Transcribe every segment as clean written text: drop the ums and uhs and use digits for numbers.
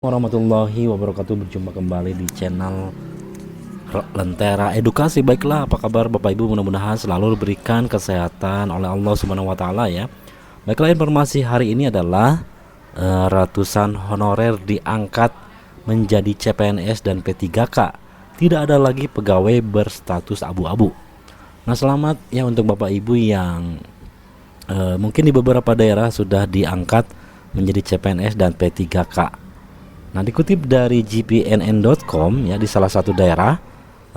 Warahmatullahi wabarakatuh. Berjumpa kembali di channel Lentera Edukasi. Baiklah, apa kabar Bapak Ibu? Mudah-mudahan selalu diberikan kesehatan oleh Allah Subhanahu wa taala ya. Baiklah, informasi hari ini adalah ratusan honorer diangkat menjadi CPNS dan P3K. Tidak ada lagi pegawai berstatus abu-abu. Nah, selamat ya untuk Bapak Ibu yang mungkin di beberapa daerah sudah diangkat menjadi CPNS dan P3K. Nah, dikutip dari gpnn.com ya, di salah satu daerah,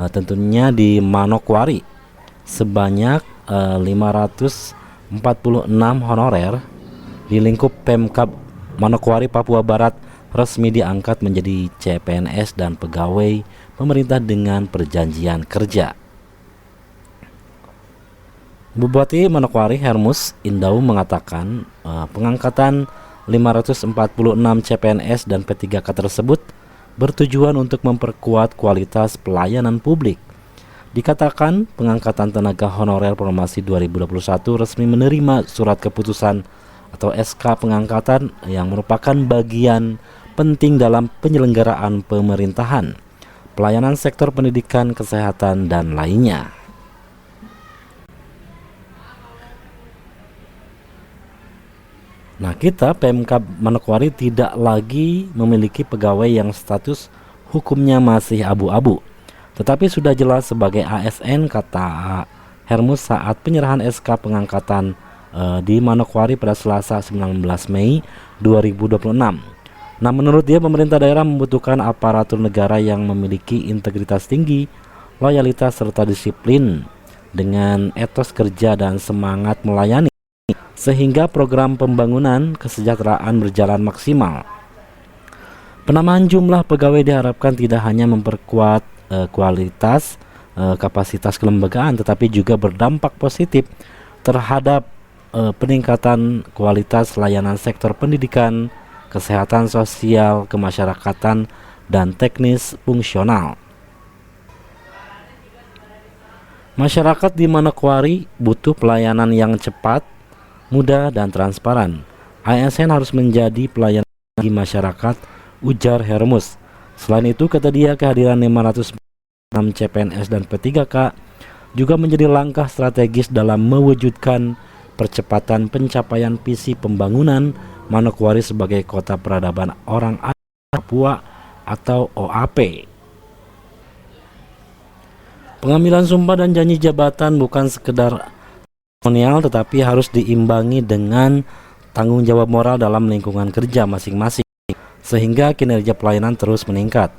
tentunya di Manokwari, sebanyak 546 honorer di lingkup Pemkab Manokwari, Papua Barat resmi diangkat menjadi CPNS dan pegawai pemerintah dengan perjanjian kerja. Bupati Manokwari Hermus Indau mengatakan pengangkatan 546 CPNS dan P3K tersebut bertujuan untuk memperkuat kualitas pelayanan publik. Dikatakan pengangkatan tenaga honorer Promasi 2021 resmi menerima surat keputusan atau SK pengangkatan yang merupakan bagian penting dalam penyelenggaraan pemerintahan, pelayanan sektor pendidikan, kesehatan, dan lainnya. Nah, kita Pemkab Manokwari tidak lagi memiliki pegawai yang status hukumnya masih abu-abu, tetapi sudah jelas sebagai ASN, kata Hermus saat penyerahan SK pengangkatan di Manokwari pada Selasa 19 Mei 2026. Nah, menurut dia pemerintah daerah membutuhkan aparatur negara yang memiliki integritas tinggi, loyalitas serta disiplin dengan etos kerja dan semangat melayani, sehingga program pembangunan kesejahteraan berjalan maksimal. Penambahan jumlah pegawai diharapkan tidak hanya memperkuat kualitas kapasitas kelembagaan, tetapi juga berdampak positif terhadap peningkatan kualitas layanan sektor pendidikan, kesehatan sosial, kemasyarakatan, dan teknis fungsional. Masyarakat di Manokwari butuh pelayanan yang cepat, mudah, dan transparan. ASN harus menjadi pelayan bagi masyarakat, ujar Hermus. Selain itu, kata dia, kehadiran 506 CPNS dan P3K juga menjadi langkah strategis dalam mewujudkan percepatan pencapaian visi pembangunan Manokwari sebagai kota peradaban orang asli Papua atau OAP. Pengambilan sumpah dan janji jabatan bukan sekedar tetapi harus diimbangi dengan tanggung jawab moral dalam lingkungan kerja masing-masing, sehingga kinerja pelayanan terus meningkat.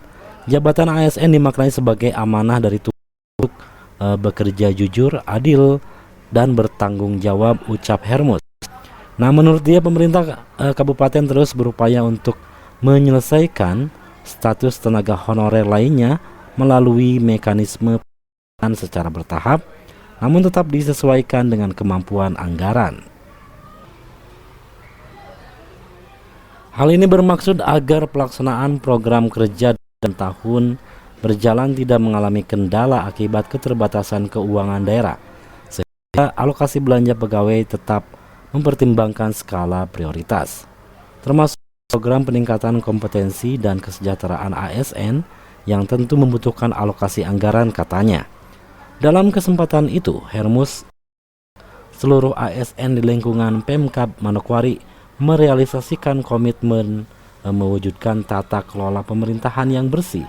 Jabatan ASN dimaknai sebagai amanah dari Tuhan, bekerja jujur, adil, dan bertanggung jawab, ucap Hermus. Nah, menurut dia pemerintah kabupaten terus berupaya untuk menyelesaikan status tenaga honorer lainnya melalui mekanisme secara bertahap, namun tetap disesuaikan dengan kemampuan anggaran. Hal ini bermaksud agar pelaksanaan program kerja dan tahun berjalan tidak mengalami kendala akibat keterbatasan keuangan daerah, sehingga alokasi belanja pegawai tetap mempertimbangkan skala prioritas, termasuk program peningkatan kompetensi dan kesejahteraan ASN yang tentu membutuhkan alokasi anggaran, katanya. Dalam kesempatan itu, Hermus seluruh ASN di lingkungan Pemkab Manokwari merealisasikan komitmen mewujudkan tata kelola pemerintahan yang bersih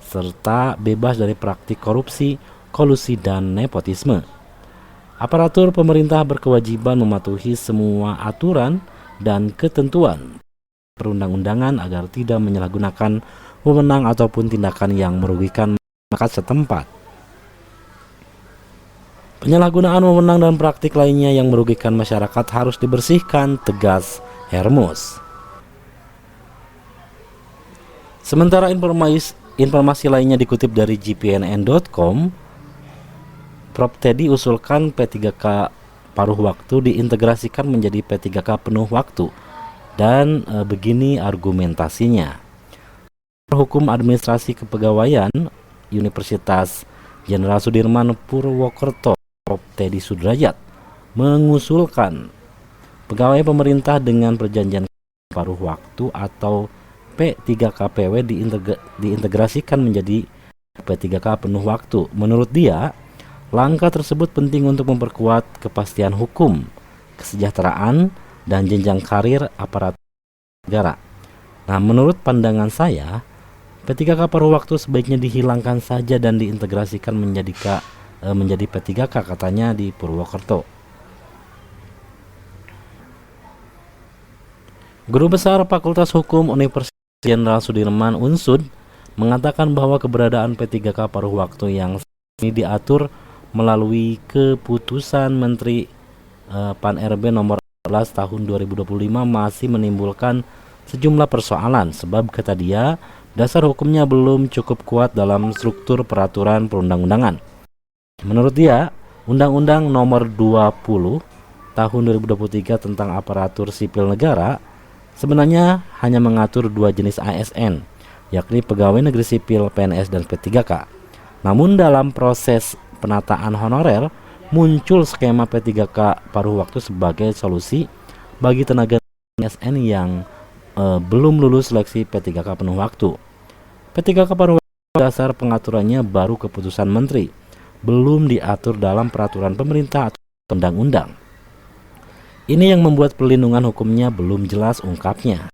serta bebas dari praktik korupsi, kolusi, dan nepotisme. Aparatur pemerintah berkewajiban mematuhi semua aturan dan ketentuan perundang-undangan agar tidak menyalahgunakan wewenang ataupun tindakan yang merugikan masyarakat setempat. Penyalahgunaan wewenang dan praktik lainnya yang merugikan masyarakat harus dibersihkan, tegas Hermus. Sementara informasi lainnya dikutip dari gpnn.com, Prof. Teddy usulkan P3K paruh waktu diintegrasikan menjadi P3K penuh waktu, dan begini argumentasinya. Hukum Administrasi Kepegawaian Universitas Jenderal Sudirman Purwokerto, Prof. Teddy Sudrajat, mengusulkan pegawai pemerintah dengan perjanjian paruh waktu atau P3KPW diintegrasikan menjadi P3K penuh waktu. Menurut dia, langkah tersebut penting untuk memperkuat kepastian hukum, kesejahteraan, dan jenjang karir aparatur negara. Nah, menurut pandangan saya, P3K paruh waktu sebaiknya dihilangkan saja dan diintegrasikan menjadi P3K, katanya di Purwokerto. Guru Besar Fakultas Hukum Universitas Jenderal Sudirman Unsud mengatakan bahwa keberadaan P3K paruh waktu yang ini diatur melalui keputusan Menteri Pan-RB nomor 14 tahun 2025 masih menimbulkan sejumlah persoalan, sebab kata dia, dasar hukumnya belum cukup kuat dalam struktur peraturan perundang-undangan. Menurut dia, Undang-Undang nomor 20 tahun 2023 tentang aparatur sipil negara sebenarnya hanya mengatur dua jenis ASN, yakni pegawai negeri sipil PNS dan P3K. Namun dalam proses penataan honorer, muncul skema P3K paruh waktu sebagai solusi bagi tenaga ASN yang belum lulus seleksi P3K penuh waktu. P3K paruh waktu dasar pengaturannya baru keputusan menteri, belum diatur dalam peraturan pemerintah atau undang-undang. Ini yang membuat perlindungan hukumnya belum jelas, ungkapnya.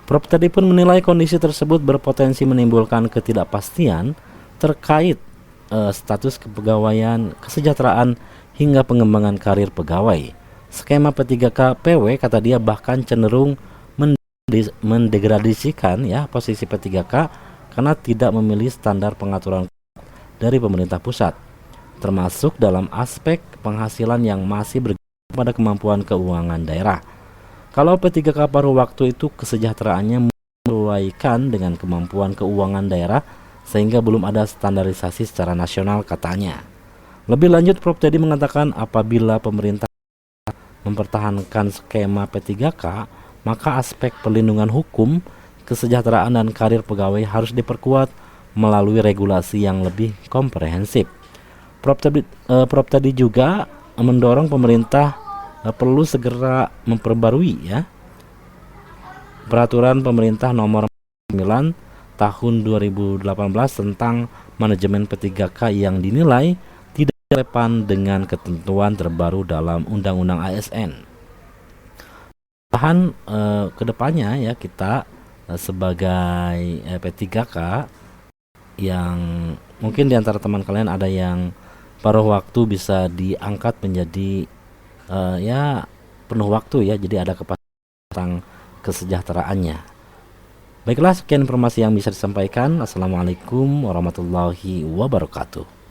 Prof tadi pun menilai kondisi tersebut berpotensi menimbulkan ketidakpastian terkait status kepegawaian, kesejahteraan, hingga pengembangan karir pegawai. Skema P3K PW, kata dia, bahkan cenderung mendegradasikan posisi P3K karena tidak memilih standar pengaturan dari pemerintah pusat, termasuk dalam aspek penghasilan yang masih bergantung pada kemampuan keuangan daerah. Kalau P3K paruh waktu itu kesejahteraannya menyesuaikan dengan kemampuan keuangan daerah sehingga belum ada standarisasi secara nasional, katanya. Lebih lanjut, Prof Teddy mengatakan apabila pemerintah mempertahankan skema P3K, maka aspek perlindungan hukum, kesejahteraan, dan karir pegawai harus diperkuat melalui regulasi yang lebih komprehensif. Prof tadi juga mendorong pemerintah perlu segera memperbarui peraturan pemerintah nomor 9 tahun 2018 tentang manajemen P3K yang dinilai tidak relevan dengan ketentuan terbaru dalam Undang-Undang ASN. Kedepannya kita sebagai P3K yang mungkin diantara teman kalian ada yang paruh waktu bisa diangkat menjadi penuh waktu jadi ada kepastian tentang kesejahteraannya. Baiklah, sekian informasi yang bisa disampaikan. Assalamualaikum warahmatullahi wabarakatuh.